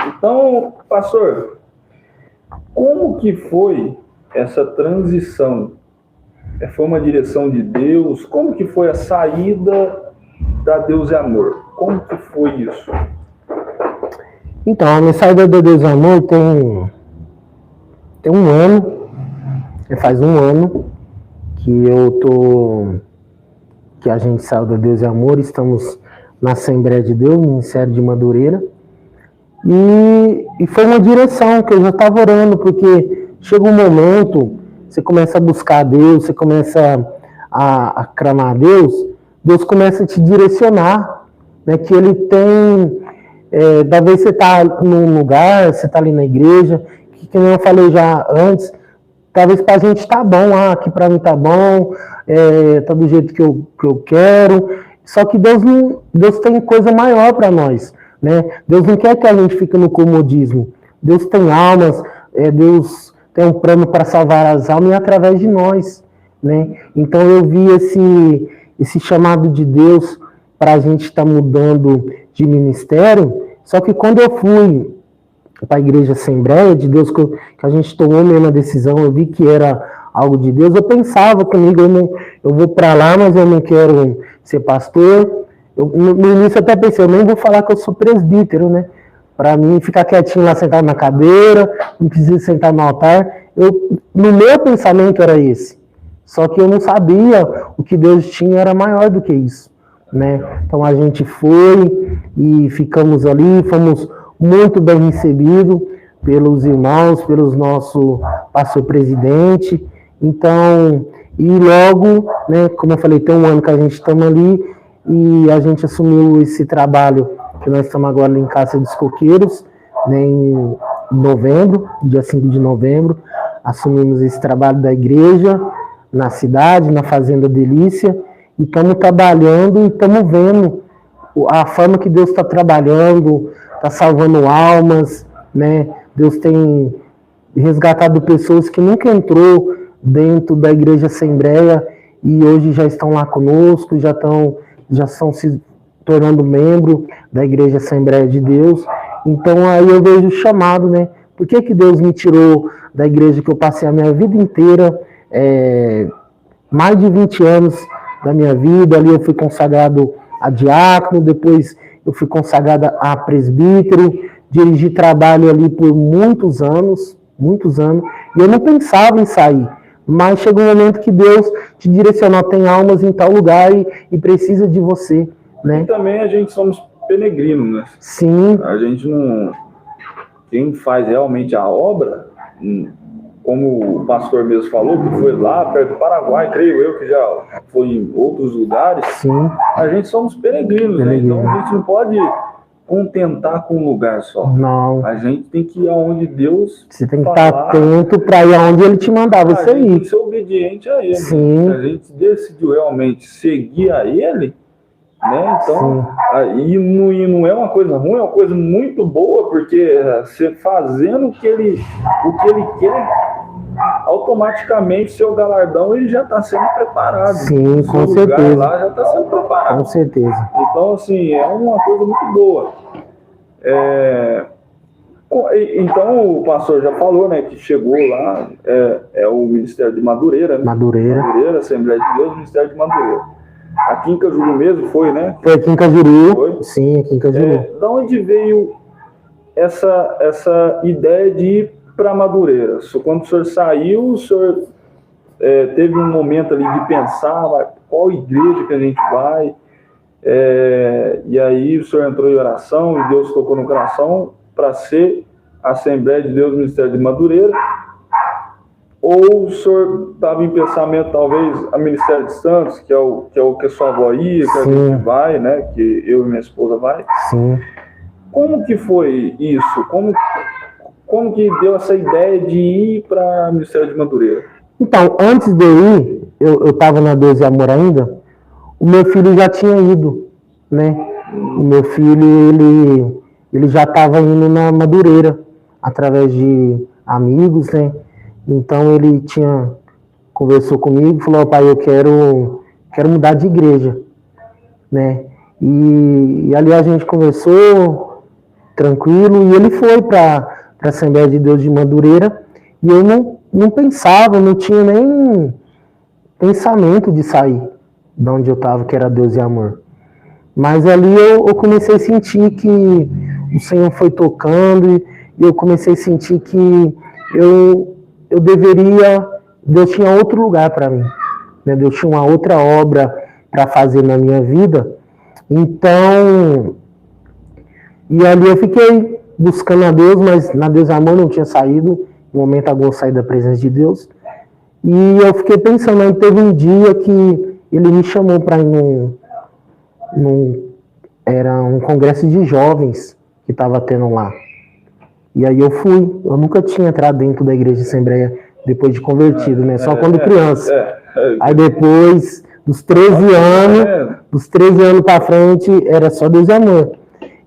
Então, pastor, como que foi essa transição? Foi uma direção de Deus? Como que foi a saída da Deus é Amor? Como que foi isso? Então, a minha saída da Deus é Amor tem um ano, faz um ano que a gente saiu da Deus é Amor, estamos na Assembleia de Deus, Ministério de Madureira, e foi uma direção que eu já estava orando, porque chega um momento, você começa a buscar a Deus, você começa a clamar a Deus, Deus começa a te direcionar, né, que Ele tem, talvez você está num lugar, você está ali na igreja, que eu falei já antes, talvez para a gente tá bom, aqui para mim tá bom, tá do jeito que eu quero, só que Deus tem coisa maior para nós, né? Deus não quer que a gente fique no comodismo, Deus tem almas, Deus tem um plano para salvar as almas e através de nós, né? Então eu vi esse chamado de Deus para a gente estar mudando de ministério, só que quando eu fui para a igreja Assembleia de Deus, que a gente tomou mesmo a decisão, eu vi que era algo de Deus, eu pensava comigo, eu vou para lá, mas eu não quero ser pastor. No início eu até pensei, eu nem vou falar que eu sou presbítero, né? Para mim ficar quietinho lá sentado na cadeira, não precisa sentar no altar. No meu pensamento era esse. Só que eu não sabia o que Deus tinha era maior do que isso, né? Então a gente foi e ficamos ali, fomos muito bem recebidos pelos irmãos, pelos nosso pastor presidente. Então, e logo, né, como eu falei, tem um ano que a gente estamos ali e a gente assumiu esse trabalho que nós estamos agora em Casa dos Coqueiros, né, em novembro, dia 5 de novembro, assumimos esse trabalho da igreja na cidade, na Fazenda Delícia, e estamos trabalhando e estamos vendo a forma que Deus está trabalhando, está salvando almas, né? Deus tem resgatado pessoas que nunca entrou dentro da igreja Assembleia e hoje já estão lá conosco, já estão se tornando membro da igreja Assembleia de Deus. Então aí eu vejo o chamado, né? Por que Deus me tirou da igreja que eu passei a minha vida inteira, mais de 20 anos da minha vida, ali eu fui consagrado a diácono, depois eu fui consagrado a presbítero, dirigi trabalho ali por muitos anos, e eu não pensava em sair, mas chegou um momento que Deus te direcionou, tem almas em tal lugar e precisa de você, né? E também a gente somos peregrinos, né? Sim. A gente não... Quem faz realmente a obra, como o pastor mesmo falou, que foi lá perto do Paraguai, creio eu, que já foi em outros lugares. Sim. A gente somos peregrinos, né? Então a gente não pode contentar com um lugar só. Não. A gente tem que ir aonde Deus Você tem que estar atento para ir aonde Ele te mandar você ir. Tem que ser obediente a Ele. Sim. Se a gente decidiu realmente seguir a Ele, né? Então, aí não é uma coisa ruim, é uma coisa muito boa, porque você fazendo o que ele quer, automaticamente seu galardão ele já está sendo preparado. Sim, com certeza. Lá já está sendo preparado. Com certeza. Então, assim, é uma coisa muito boa. Então, o pastor já falou, né, que chegou lá, é o Ministério de Madureira, né? Madureira, Assembleia de Deus, Ministério de Madureira. Aqui em Cajuru mesmo foi, né? Foi aqui em Cajuru. Foi? Sim, aqui em Cajuru. Da onde veio essa ideia de ir para Madureira? Quando o senhor saiu, o senhor teve um momento ali de pensar qual igreja que a gente vai, e aí o senhor entrou em oração e Deus tocou no coração para ser a Assembleia de Deus, Ministério de Madureira, ou o senhor estava em pensamento, talvez, a Ministério de Santos, que é o que a sua avó ia, que a gente vai, né? Que eu e minha esposa vai. Sim. Como que foi isso? Como que deu essa ideia de ir para o Ministério de Madureira? Então, antes de eu ir, eu estava na Deus e Amor ainda, o meu filho já tinha ido, né? O meu filho, ele já estava indo na Madureira, através de amigos, né? Então ele conversou comigo, falou, pai, eu quero mudar de igreja, né? E ali a gente conversou, tranquilo, e ele foi para a Assembleia de Deus de Madureira, e eu não pensava, não tinha nem pensamento de sair de onde eu estava, que era Deus e Amor. Mas ali eu comecei a sentir que o Senhor foi tocando, e eu comecei a sentir que eu deveria, Deus tinha outro lugar para mim, né? Deus tinha uma outra obra para fazer na minha vida. Então, e ali eu fiquei buscando a Deus, mas na Deus e Amor não tinha saído, no momento algum eu saí da presença de Deus. E eu fiquei pensando, aí teve um dia que ele me chamou para ir era um congresso de jovens que estava tendo lá. E aí eu fui. Eu nunca tinha entrado dentro da igreja de Assembleia depois de convertido, né? Só quando criança. Aí depois, dos 13 anos para frente, era só Deus e Amor.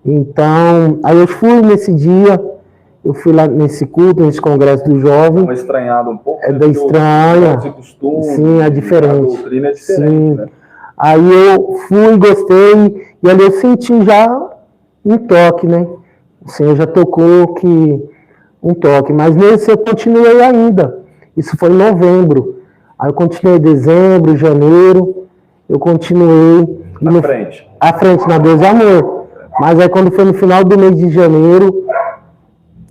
Então, aí eu fui nesse dia, eu fui lá nesse culto, nesse congresso do jovem. Uma estranhada um pouco. É da estranha. Sim, é diferente. A doutrina é diferente, sim. Né? Aí eu fui, gostei, e ali eu senti já um toque, né? O Senhor já tocou um toque, mas nesse eu continuei ainda. Isso foi em novembro. Aí eu continuei dezembro, janeiro, eu continuei. À frente, na Deus e Amor. Mas aí quando foi no final do mês de janeiro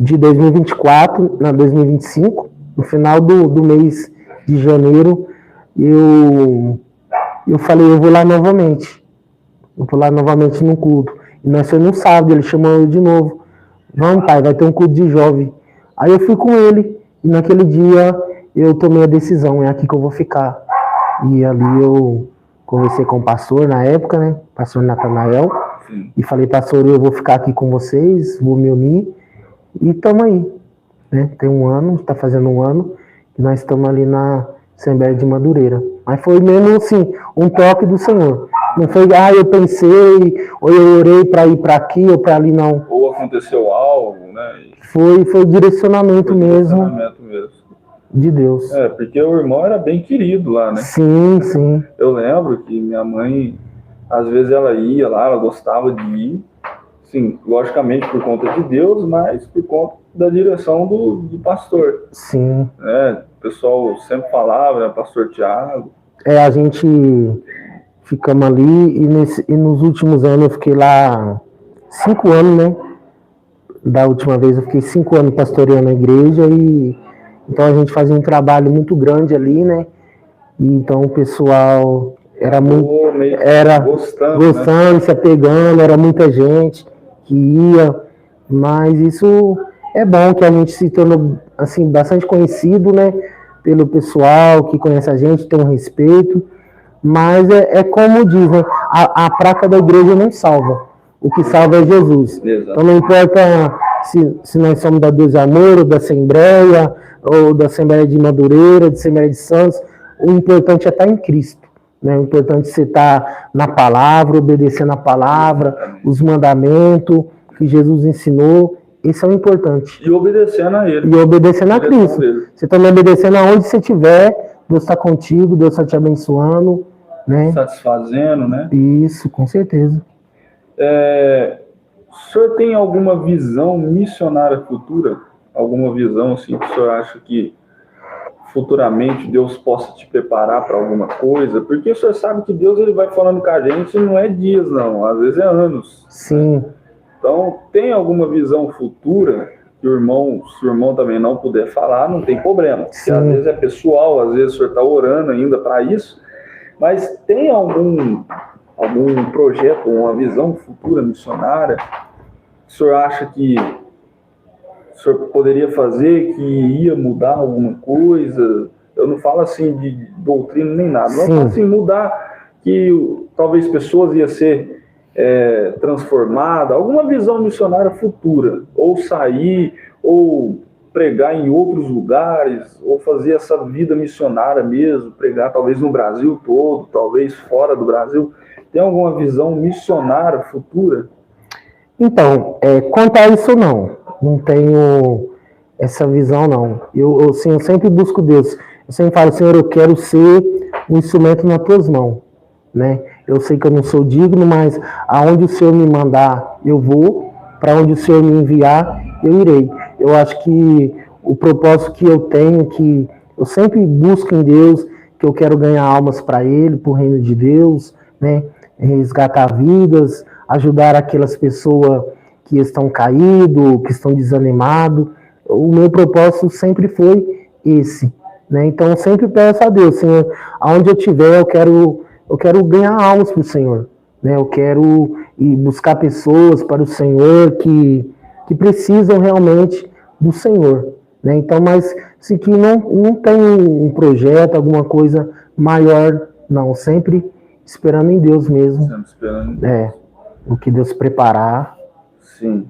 de 2024, na 2025, no final do mês de janeiro, eu falei, eu vou lá novamente. Eu vou lá novamente no culto. E nós foi no sábado, ele chamou eu de novo. Vamos, pai, vai ter um culto de jovem. Aí eu fui com ele, e naquele dia eu tomei a decisão, é aqui que eu vou ficar. E ali eu conversei com o pastor na época, né? Pastor Natanael. Sim. E falei, pastor, eu vou ficar aqui com vocês, vou me unir. E estamos aí. Né? Tem um ano, está fazendo um ano, e nós estamos ali na Assembleia de Madureira. Mas foi mesmo assim, um toque do Senhor. Não foi, eu pensei, ou eu orei para ir para aqui ou para ali, não. Ou aconteceu algo, né? Foi direcionamento mesmo de Deus. Porque o irmão era bem querido lá, né? Sim, sim. Eu lembro que minha mãe, às vezes ela ia lá, ela gostava de ir. Sim, logicamente por conta de Deus, mas por conta da direção do pastor. Sim. O pessoal sempre falava, né, pastor Tiago. A gente ficamos ali e nos últimos anos eu fiquei lá 5 anos, né? Da última vez eu fiquei 5 anos pastoreando a igreja e então a gente fazia um trabalho muito grande ali, né? E então o pessoal era muito gostando, né? Se apegando, era muita gente que ia, mas isso é bom que a gente se tornou assim bastante conhecido, né? Pelo pessoal que conhece a gente, tem um respeito, mas é como diz, né? A placa da igreja não salva, o que salva é Jesus. Exato. Então não importa se nós somos da Deus e Amor, ou da Assembleia, ou da Assembleia de Madureira, da Assembleia de Santos, o importante é estar em Cristo. Né? O importante é você estar na palavra, obedecendo a palavra, os mandamentos que Jesus ensinou. Isso é o importante. E obedecendo a Ele. E obedecendo a Cristo. Você também obedecendo aonde você estiver, Deus está contigo, Deus está te abençoando. Né? Satisfazendo, né? Isso, com certeza. O senhor tem alguma visão missionária futura? Alguma visão assim, que o senhor acha que futuramente Deus possa te preparar para alguma coisa? Porque o senhor sabe que Deus ele vai falando com a gente e não é dias, não. Às vezes é anos. Sim. Então, tem alguma visão futura que se o irmão também não puder falar, não tem problema. Porque às vezes é pessoal, às vezes o senhor está orando ainda para isso. Mas tem algum projeto, uma visão futura missionária que o senhor acha que o senhor poderia fazer, que ia mudar alguma coisa? Eu não falo assim de doutrina nem nada. Não falo assim, mudar que talvez pessoas iam ser transformadas, alguma visão missionária futura, ou sair, ou pregar em outros lugares, ou fazer essa vida missionária mesmo, pregar talvez no Brasil todo, talvez fora do Brasil. Tem alguma visão missionária futura? Então, quanto a isso não tenho essa visão não. Eu sempre busco Deus. Eu sempre falo, Senhor, eu quero ser um instrumento nas tuas mãos, né? Eu sei que eu não sou digno, mas aonde o Senhor me mandar, eu vou, para onde o Senhor me enviar, eu irei. Eu acho que o propósito que eu tenho, que eu sempre busco em Deus, que eu quero ganhar almas para Ele, para o reino de Deus, né? Resgatar vidas, ajudar aquelas pessoas que estão caídas, que estão desanimadas. O meu propósito sempre foi esse, né? Então eu sempre peço a Deus, Senhor, aonde eu estiver, eu quero ganhar almas para o Senhor, né? Eu quero ir buscar pessoas para o Senhor que precisam realmente do Senhor, né? Então, mas se que não tem um projeto, alguma coisa maior, não, sempre esperando em Deus mesmo. Sempre esperando. O que Deus preparar. Sim.